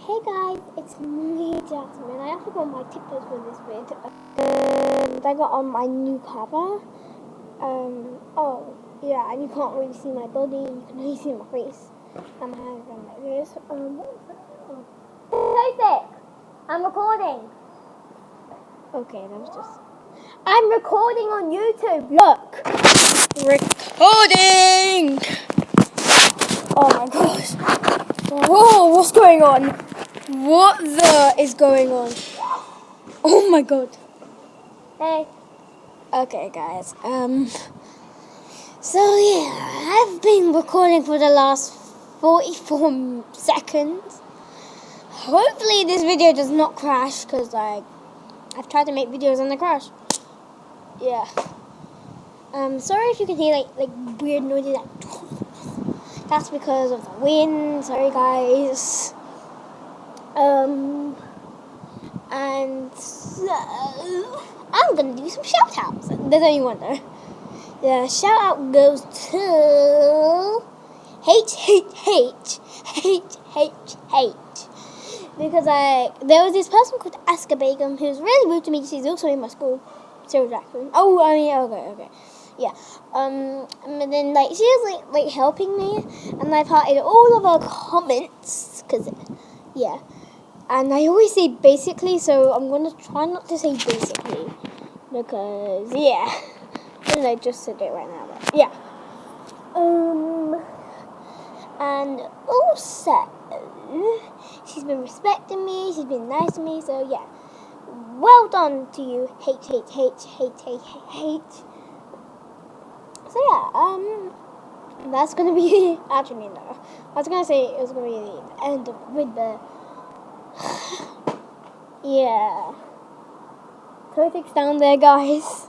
Hey guys, it's me, Jasmine. I actually got my tiptoes for this vid. I got on my new cover. Oh, yeah, and you can't really see my body, you can only see my face. I'm having them like this. I'm recording. Okay, that was just... I'm recording on YouTube, look! Recording! Oh my gosh. Whoa, what's going on? What the is going on? Oh my god. Hey. Okay, guys. So yeah, I've been recording for the last 44 seconds. Hopefully this video does not crash, because I've tried to make videos and they crash. Yeah. Sorry if you can hear like weird noises. That's because of the wind. Sorry, guys. And so I'm gonna do some shoutouts. There's only one though. The shout out goes to H because there was this person called Aska Begum who's really rude to me. She's also in my school, Sarah Jackson. Oh, I mean, okay. Yeah. And then she was like helping me, and I've hearted all of her comments because yeah. And I always say basically, so I'm gonna try not to say basically because yeah. And I just said it right now, but yeah. And also she's been respecting me. She's been nice to me. So yeah. Well done to you, H. So yeah, that's gonna be actually no. I was gonna say it was gonna be the end of with the yeah. Perfect's down there, guys.